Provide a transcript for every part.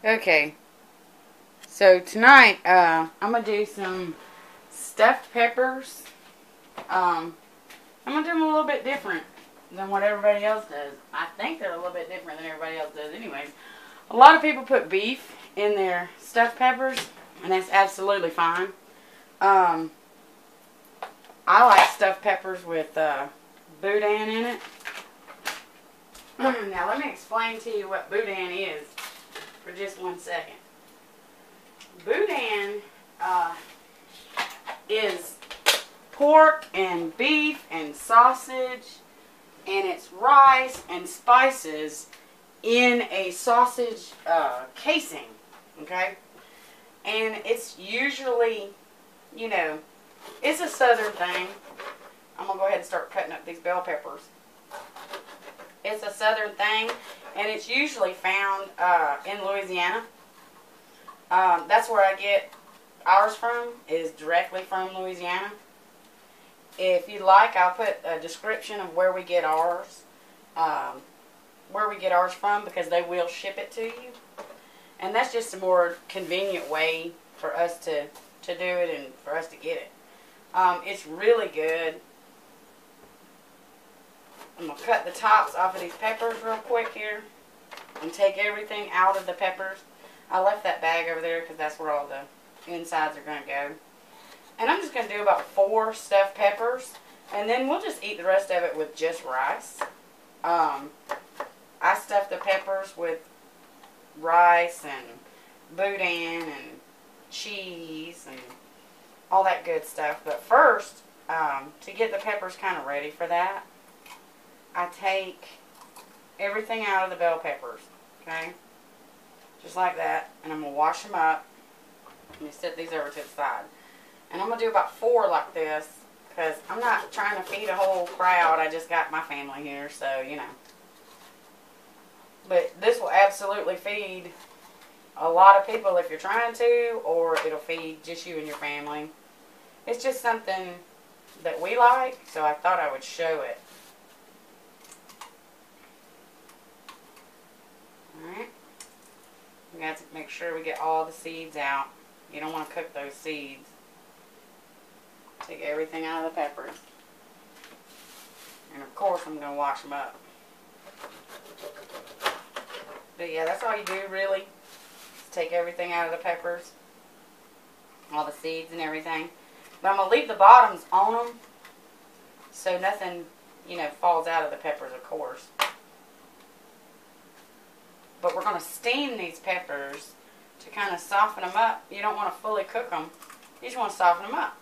Okay, so tonight I'm going to do some stuffed peppers. I'm going to do them a little bit different than what everybody else does. I think they're a little bit different than everybody else does anyways. A lot of people put beef in their stuffed peppers, and that's absolutely fine. I like stuffed peppers with Boudin in it. Now let me explain to you what Boudin is for just 1 second. Boudin is pork and beef and sausage, and it's rice and spices in a sausage casing, okay? And it's usually, you know, it's a southern thing. I'm going to go ahead and start cutting up these bell peppers. It's a southern thing, and it's usually found in Louisiana. That's where I get ours from, is directly from Louisiana. If you'd like, I'll put a description of where we get ours, from, because they will ship it to you. And that's just a more convenient way for us to do it and for us to get it. It's really good. I'm going to cut the tops off of these peppers real quick here and take everything out of the peppers. I left that bag over there because that's where all the insides are going to go. And I'm just going to do about 4 stuffed peppers, and then we'll just eat the rest of it with just rice. I stuffed the peppers with rice and boudin and cheese and all that good stuff. But first, to get the peppers kind of ready for that, I take everything out of the bell peppers, okay? Just like that. And I'm going to wash them up. Let me set these over to the side. And I'm going to do about 4 like this, because I'm not trying to feed a whole crowd. I just got my family here, so, you know. But this will absolutely feed a lot of people if you're trying to, or it'll feed just you and your family. It's just something that we like, so I thought I would show it. Alright. We got to make sure we get all the seeds out. You don't want to cook those seeds. Take everything out of the peppers. And of course I'm going to wash them up. But yeah, that's all you do really. Is take everything out of the peppers. All the seeds and everything. But I'm going to leave the bottoms on them, so nothing, you know, falls out of the peppers, of course. But we're going to steam these peppers to kind of soften them up. You don't want to fully cook them. You just want to soften them up.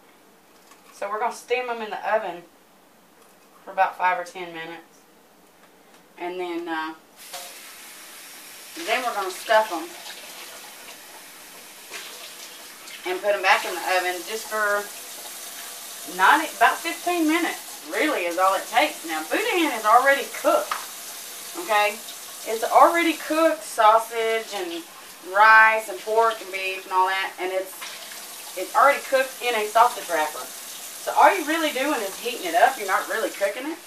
So we're going to steam them in the oven for about 5 or 10 minutes. And then we're going to stuff them and put them back in the oven just for about 15 minutes. Really is all it takes. Now, boudin is already cooked. Okay? It's already cooked sausage and rice and pork and beef and all that. And it's already cooked in a sausage wrapper. So all you're really doing is heating it up. You're not really cooking it.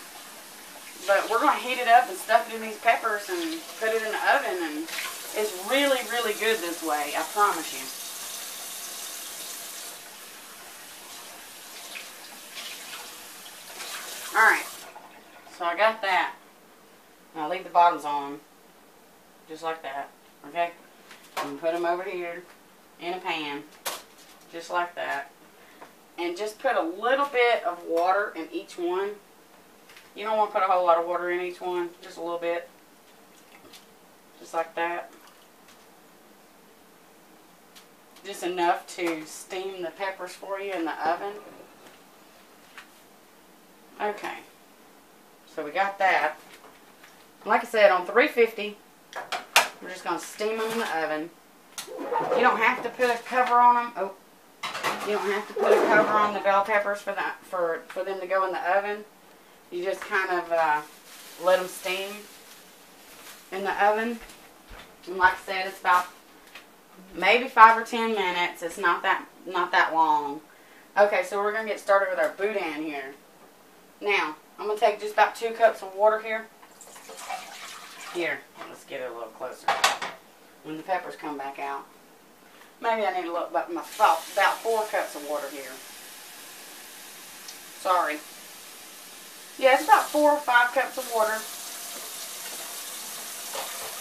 But we're going to heat it up and stuff it in these peppers and put it in the oven. And it's really, really good this way. I promise you. Alright. So I got that. Now I'll leave the bottoms on. Just like that. Okay? And put them over here in a pan. Just like that. And just put a little bit of water in each one. You don't want to put a whole lot of water in each one. Just a little bit. Just like that. Just enough to steam the peppers for you in the oven. Okay. So we got that. Like I said, on 350, we're just going to steam them in the oven. You don't have to put a cover on them. Oh. You don't have to put a cover on the bell peppers for them to go in the oven. You just kind of let them steam in the oven. And like I said, it's about maybe 5 or 10 minutes. It's not that long. Okay, so we're going to get started with our boudin here. Now, I'm going to take just about 2 cups of water here. Here, let's get it a little closer. when the peppers come back out. Maybe I need to look about about 4 cups of water here. Sorry. Yeah, it's about 4 or 5 cups of water.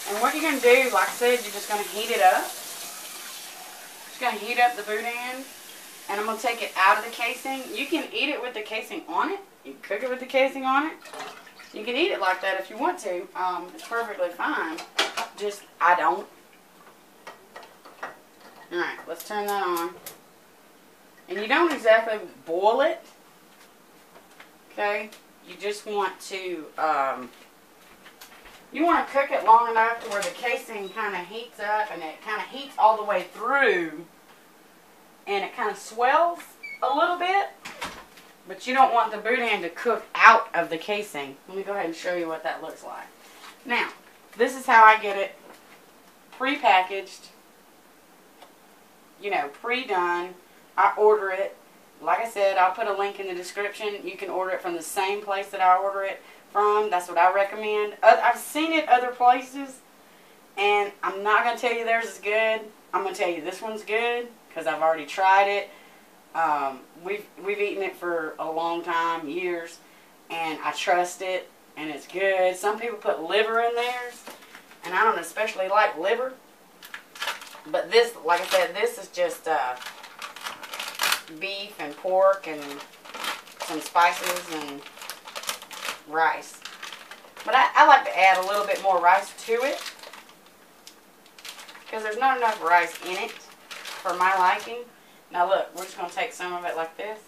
And what you're going to do, like I said, you're just going to heat it up. Just going to heat up the boudin. And I'm going to take it out of the casing. You can eat it with the casing on it. You can cook it with the casing on it. You can eat it like that if you want to. It's perfectly fine. Just, I don't. Alright, let's turn that on. And you don't exactly boil it. Okay? You just want to, you want to cook it long enough to where the casing kind of heats up and it kind of heats all the way through. And it kind of swells a little bit. But you don't want the boudin to cook out of the casing. Let me go ahead and show you what that looks like. Now, this is how I get it pre-packaged. You know, pre-done. I order it. Like I said, I'll put a link in the description. You can order it from the same place that I order it from. That's what I recommend. I've seen it other places. And I'm not going to tell you theirs is good. I'm going to tell you this one's good. Because I've already tried it. We've eaten it for a long time, years, and I trust it, and it's good. Some people put liver in theirs, and I don't especially like liver. But this, like I said, this is just beef and pork and some spices and rice. But I like to add a little bit more rice to it because there's not enough rice in it for my liking. Now look, we're just going to take some of it like this.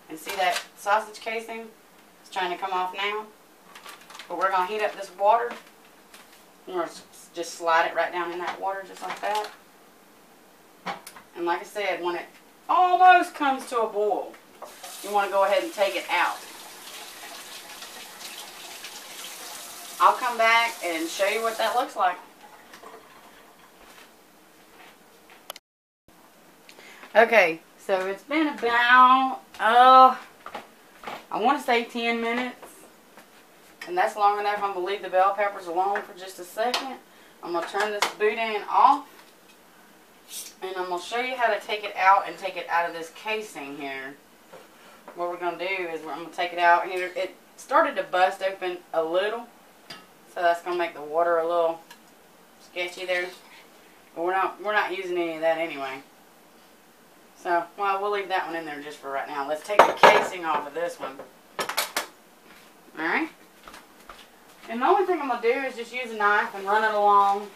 And see that sausage casing? It's trying to come off now. But we're going to heat up this water. We're going to just slide it right down in that water just like that. And like I said, when it almost comes to a boil, you want to go ahead and take it out. I'll come back and show you what that looks like. Okay, so it's been about, I want to say 10 minutes. And that's long enough. I'm going to leave the bell peppers alone for just a second. I'm going to turn this boudin off. And I'm going to show you how to take it out and take it out of this casing here. What we're going to do is I'm going to take it out. Here, it started to bust open a little. So that's going to make the water a little sketchy there. But we're not using any of that anyway. So, well, we'll leave that one in there just for right now. Let's take the casing off of this one. Alright? And the only thing I'm going to do is just use a knife and run it along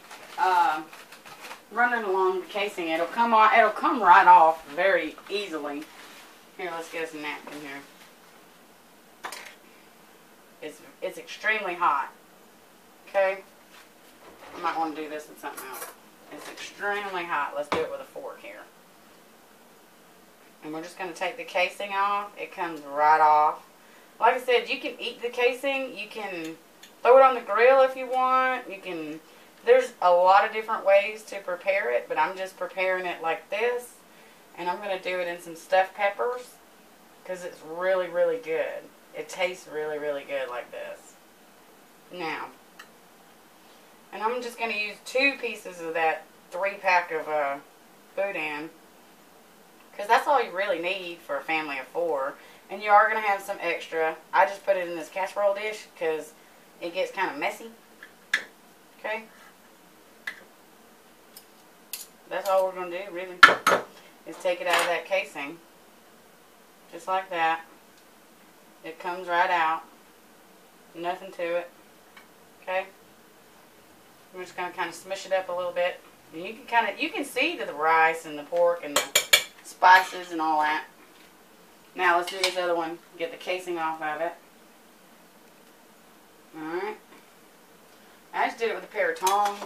the casing. It'll come right off very easily. Here, let's get us a napkin here. It's extremely hot. Okay? I might want to do this with something else. It's extremely hot. Let's do it with a fork here. And we're just going to take the casing off. It comes right off. Like I said, you can eat the casing. You can throw it on the grill if you want. There's a lot of different ways to prepare it, but I'm just preparing it like this. And I'm going to do it in some stuffed peppers because it's really, really good. It tastes really, really good like this. Now, and I'm just going to use 2 pieces of that 3-pack of boudin. Because that's all you really need for a family of 4. And you are going to have some extra. I just put it in this casserole dish because it gets kind of messy. Okay? That's all we're going to do, really. Is take it out of that casing. Just like that. It comes right out. Nothing to it. Okay? I'm just going to kind of smush it up a little bit. And you can see the rice and the pork and the spices and all that. Now let's do this other one. Get the casing off of it. Alright. I just did it with a pair of tongs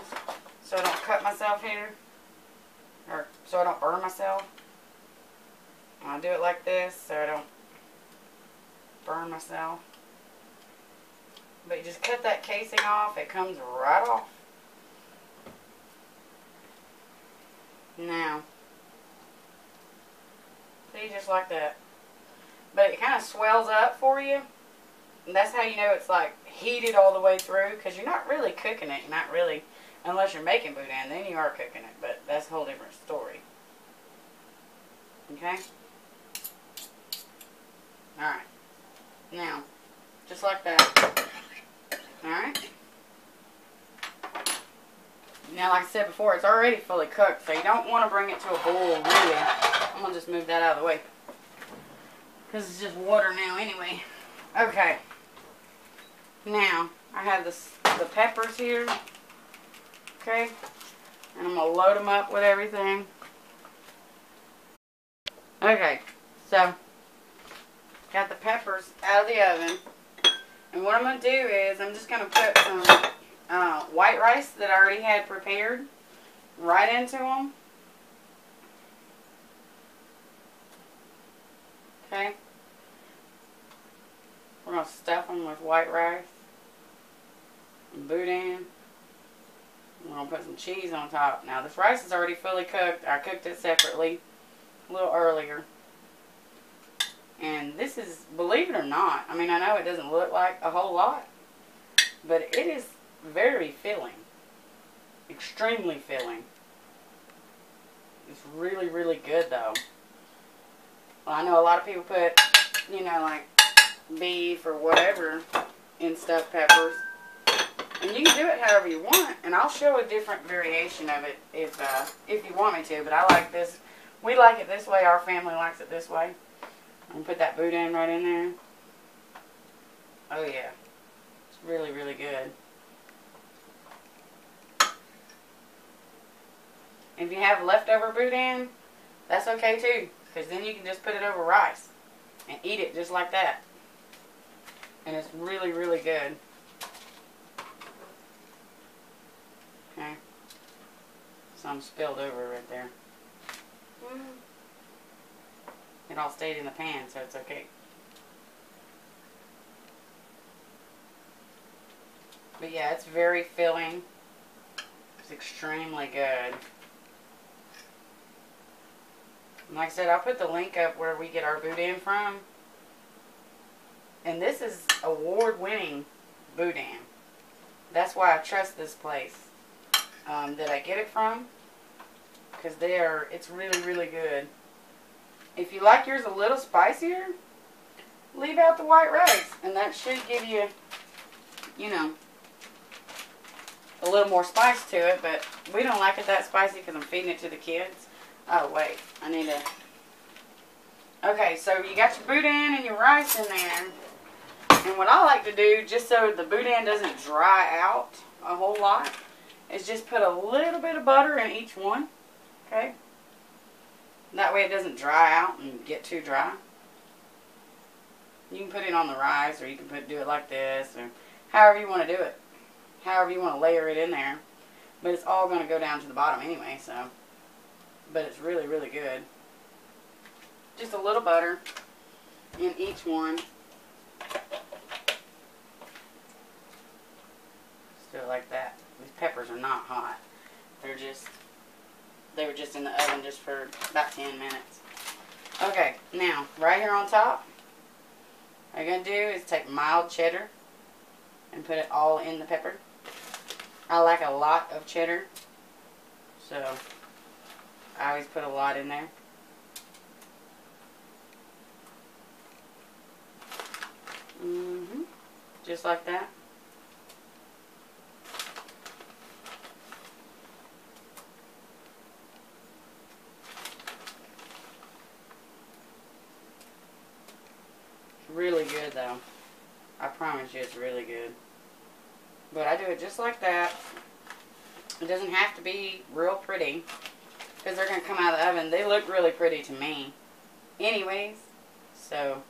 so I don't cut myself here. Or so I don't burn myself. And I'll do it like this so I don't burn myself. But you just cut that casing off. It comes right off. Now, see, just like that. But it kind of swells up for you. And that's how you know it's like heated all the way through. Because you're not really cooking it. You're not really Unless you're making boudin, then you are cooking it, but that's a whole different story. Okay? Alright. Now, just like that. Alright? Now, like I said before, it's already fully cooked, so you don't want to bring it to a boil, really. I'm going to just move that out of the way. Because it's just water now anyway. Okay. Now, I have the peppers here. Okay? And I'm going to load them up with everything. Okay. So, got the peppers out of the oven. And what I'm going to do is, I'm just going to put some white rice that I already had prepared right into them. Okay. We're going to stuff them with white rice and boudin. We're going to put some cheese on top. Now, this rice is already fully cooked. I cooked it separately a little earlier. And this is, believe it or not, I mean, I know it doesn't look like a whole lot, but it is very filling. Extremely filling. It's really, really good, though. Well, I know a lot of people put, you know, like beef or whatever in stuffed peppers. And you can do it however you want, and I'll show a different variation of it if you want me to, but I like this. We like it this way. Our family likes it this way. And put that boudin right in there. Oh yeah. It's really, really good. If you have leftover boudin, that's okay too. Because then you can just put it over rice. And eat it just like that. And it's really, really good. Okay. Some spilled over right there. It all stayed in the pan, so it's okay. But yeah, it's very filling. It's extremely good. And like I said, I'll put the link up where we get our boudin from. And this is award-winning boudin. That's why I trust this place that I get it from. Because it's really, really good. If you like yours a little spicier, leave out the white rice. And that should give you, you know, a little more spice to it. But we don't like it that spicy because I'm feeding it to the kids. Oh, wait. I need to... Okay, so you got your boudin and your rice in there. And what I like to do, just so the boudin doesn't dry out a whole lot, is just put a little bit of butter in each one. Okay? That way it doesn't dry out and get too dry. You can put it on the rice, or you can do it like this, or however you want to do it. However you want to layer it in there. But it's all going to go down to the bottom anyway, so. But it's really, really good. Just a little butter in each one. Just do it like that. These peppers are not hot. They were just in the oven just for about 10 minutes. Okay, now, right here on top, what you're going to do is take mild cheddar and put it all in the pepper. I like a lot of cheddar, so I always put a lot in there. Just like that. Really good though. I promise you it's really good. But I do it just like that. It doesn't have to be real pretty, because they're going to come out of the oven. They look really pretty to me anyways. So,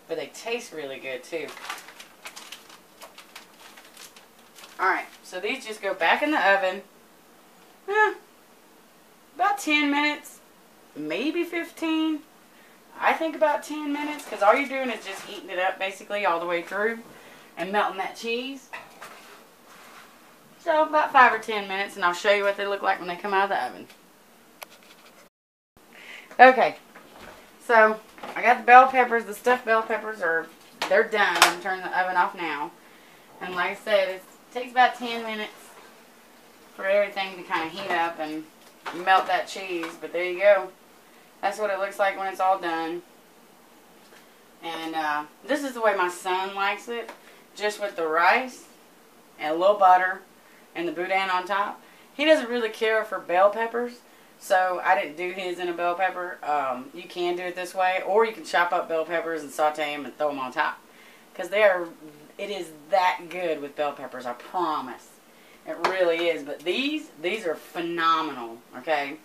but they taste really good too. Alright, so these just go back in the oven. About 10 minutes, maybe 15. I think about 10 minutes, because all you're doing is just heating it up basically all the way through and melting that cheese. So about 5 or 10 minutes, and I'll show you what they look like when they come out of the oven. Okay, so I got the bell peppers. The stuffed bell peppers they're done. I'm turning the oven off now. And like I said, it takes about 10 minutes for everything to kind of heat up and melt that cheese. But there you go. That's what it looks like when it's all done. And this is the way my son likes it. Just with the rice and a little butter and the boudin on top. He doesn't really care for bell peppers, so I didn't do his in a bell pepper. You can do it this way, or you can chop up bell peppers and saute them and throw them on top. Because it is that good with bell peppers, I promise. It really is. But these are phenomenal, okay?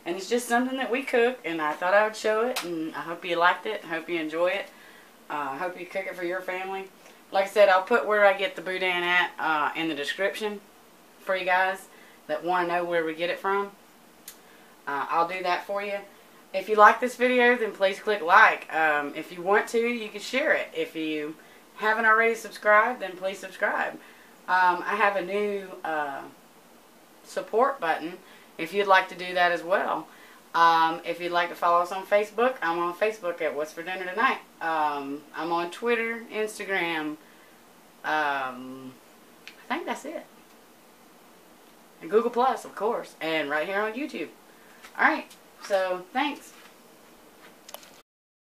And it's just something that we cook, and I thought I would show it, and I hope you liked it. I hope you enjoy it. I hope you cook it for your family. Like I said, I'll put where I get the boudin at in the description for you guys that want to know where we get it from. I'll do that for you. If you like this video, then please click like. If you want to, you can share it. If you haven't already subscribed, then please subscribe. I have a new support button if you'd like to do that as well. If you'd like to follow us on Facebook, I'm on Facebook at What's for Dinner Tonight. I'm on Twitter, Instagram. I think that's it. And Google Plus, of course. And right here on YouTube. Alright, so thanks.